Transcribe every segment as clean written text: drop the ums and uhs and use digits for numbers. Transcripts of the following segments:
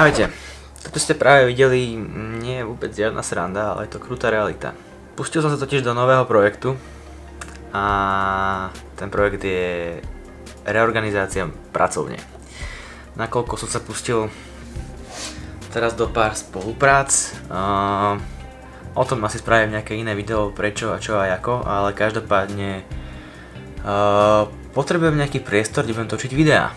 Ahojte, toto ste práve videli, nie je vôbec žiadna sranda, ale je to krutá realita. Pustil som sa totiž do nového projektu a ten projekt je reorganizácia pracovne. Nakoľko som sa pustil teraz do pár spoluprác, o tom asi spravím nejaké iné video, prečo a čo a ako, ale každopádne potrebujem nejaký priestor, kde budem točiť videá.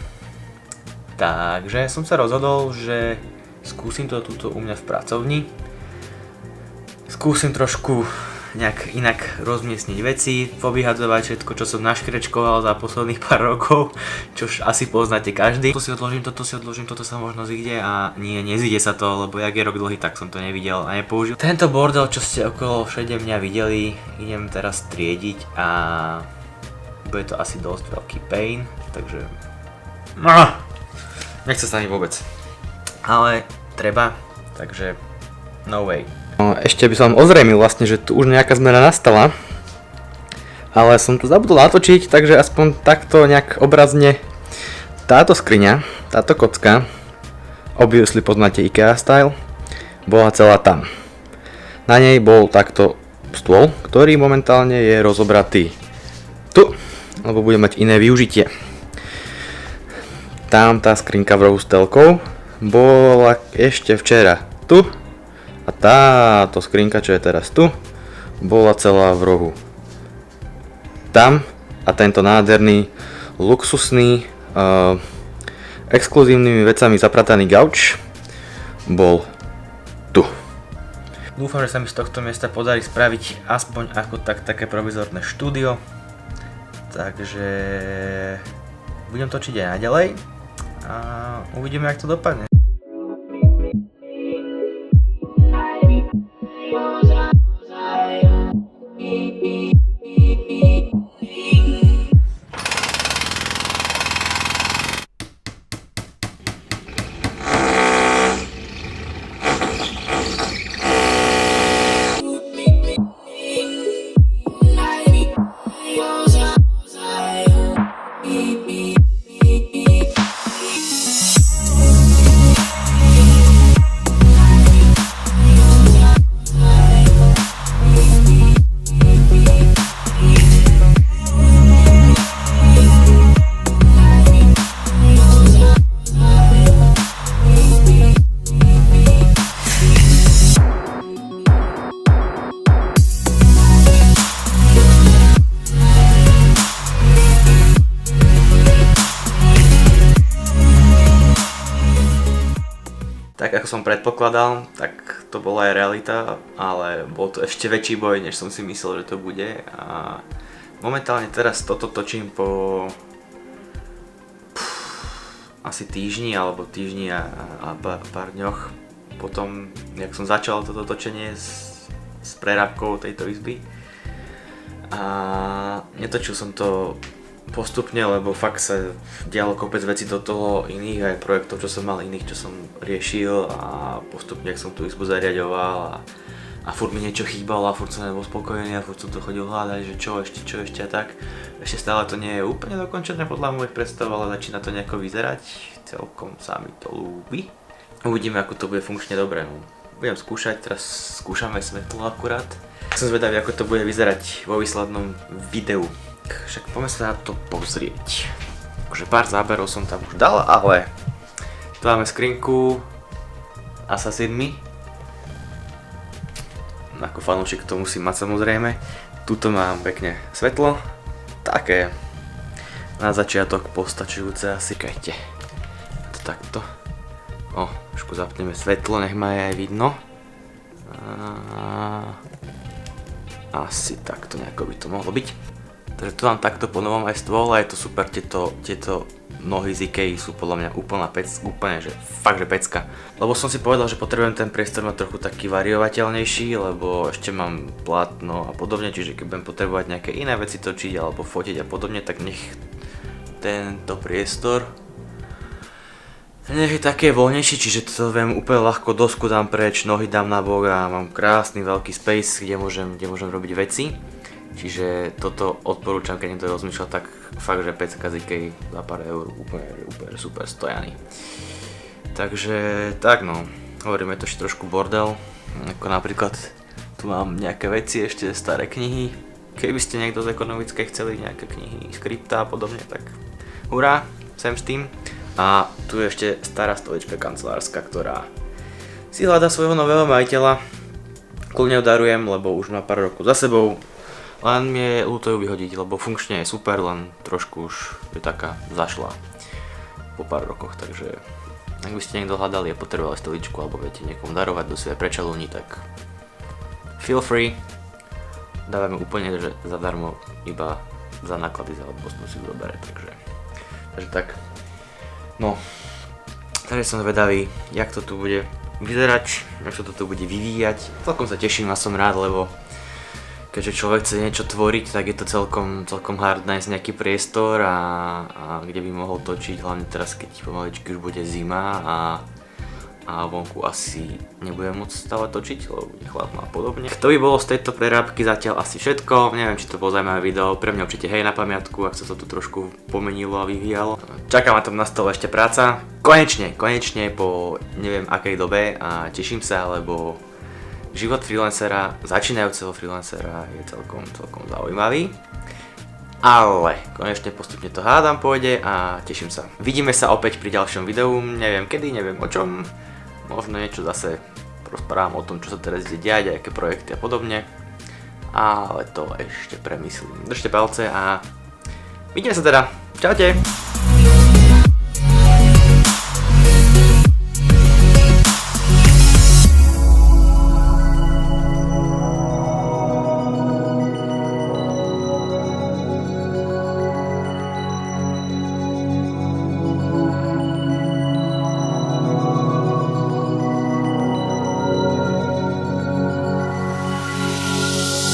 Takže som sa rozhodol, že skúsim to tuto u mňa v pracovni. Skúsim trošku nejak inak rozmiestniť veci, povyhadzovať všetko, čo som naškrečkoval za posledných pár rokov, čo asi poznáte každý. Toto si odložím, toto sa možno zíde a nie, nezíde sa to, lebo jak je rok dlhý, tak som to nevidel a nepoužil. Tento bordel, čo ste okolo všade mňa videli, idem teraz triediť a bude to asi dosť veľký pain, takže nechce sa mi vôbec, ale treba, takže no way. Ešte by som ozrejmil vlastne, že tu už nejaká zmena nastala, ale som tu zabudol natočiť, takže aspoň takto nejak obrazne táto skriňa, táto kocka, obviously poznáte IKEA style, bola celá tam. Na nej bol takto stôl, ktorý momentálne je rozobratý tu, lebo bude mať iné využitie. Tam tá skrinka v rohu s telkou bola ešte včera tu a táto skrinka, čo je teraz tu, bola celá v rohu tam a tento nádherný, luxusný, exkluzívnymi vecami zaprataný gauč bol tu. Dúfam, že sa mi z tohto miesta podarí spraviť aspoň ako také provizorné štúdio, takže budem točiť aj naďalej a uvidíme, jak to dopadne. Tak ako som predpokladal, tak to bola aj realita, ale bol to ešte väčší boj, než som si myslel, že to bude. A momentálne teraz toto točím po asi týždni a pár dňoch potom, jak som začal toto točenie s prerábkou tejto izby. A netočil som to postupne, lebo fakt sa dialo kopec vecí do toho, iných aj projektov, čo som mal, iných, čo som riešil a postupne, ak som tú izbu zariaďoval a furt mi niečo chýbalo a furt som nebol spokojný a furt som to chodil hľadať, že čo ešte a tak. Ešte stále to nie je úplne dokončené podľa mojich predstav, ale začína to nejako vyzerať, celkom sa mi to ľúbi. Uvidíme, ako to bude funkčne dobre. Budem skúšať, teraz skúšame svetlo akurát. Som zvedavý, ako to bude vyzerať vo výslednom videu. Však poďme sa na to pozrieť. Takže pár záberov som tam už dal, ale tu máme skrinku Assassinmi. Ako fanúšik to musím mať samozrejme. Tuto mám pekne svetlo. Také na začiatok postačujúce asi. Kajte. To takto. Trošku zapneme svetlo, nech ma je aj vidno. Asi takto nejako by to mohlo byť. Takže tu mám takto po novom aj stôl a je to super, tieto nohy z Ikei sú podľa mňa úplne, že fakt, že pecka. Lebo som si povedal, že potrebujem ten priestor mať trochu taký variovateľnejší, lebo ešte mám plátno a podobne, čiže keď budem potrebovať nejaké iné veci točiť alebo fotiť a podobne, tak nech tento priestor nech je také voľnejší, čiže to viem úplne ľahko, dosku dám preč, nohy dám na bok a mám krásny veľký space, kde môžem robiť veci. Čiže toto odporúčam, keď niekto rozmýšľa, tak fakt, že pecka z Ikei za pár eur úplne super stojaný. Takže tak no, hovoríme to ešte trošku bordel, ako napríklad tu mám nejaké veci, ešte staré knihy. Keby ste niekto z ekonomickej chceli nejaké knihy, skripta a podobne, tak hurá, sem s tým. A tu je ešte stará stolička kancelárska, ktorá si hľadá svojho nového majiteľa. Kľudne ho darujem, lebo už má pár rokov za sebou. Len mi je ľúto ju vyhodiť, lebo funkčne je super, len trošku už je taká zašla po pár rokoch, takže ak by ste niekto hľadali a potrebovali stoličku alebo viete niekomu darovať do svojej prečalúni, tak feel free. Dávame úplne že zadarmo, iba za náklady za odbosnú si dobere, takže tak. No, takže som zvedavý, jak to tu bude vyzerať, jak sa to tu bude vyvíjať. Celkom sa teším a som rád, lebo keďže človek chce niečo tvoriť, tak je to celkom hard nájsť nejaký priestor a kde by mohol točiť, hlavne teraz, keď pomaličky už bude zima a vonku asi nebudem môcť stále točiť, lebo bude chladno a podobne. To by bolo z tejto prerábky zatiaľ asi všetko. Neviem, či to bolo zaujímavé video, pre mňa určite hej na pamiatku, ak sa to tu trošku pomenilo a vyvíjalo. Čaká ma tam na stole ešte práca. Konečne po neviem akej dobe a teším sa, lebo život freelancera, začínajúceho freelancera je celkom zaujímavý. Ale konečne postupne to hádam pôjde a teším sa. Vidíme sa opäť pri ďalšom videu, neviem kedy, neviem o čom. Možno niečo zase rozprávam o tom, čo sa teraz ide diať, aké projekty a podobne. Ale to ešte premyslím. Držte palce a vidíme sa teda. Čaute!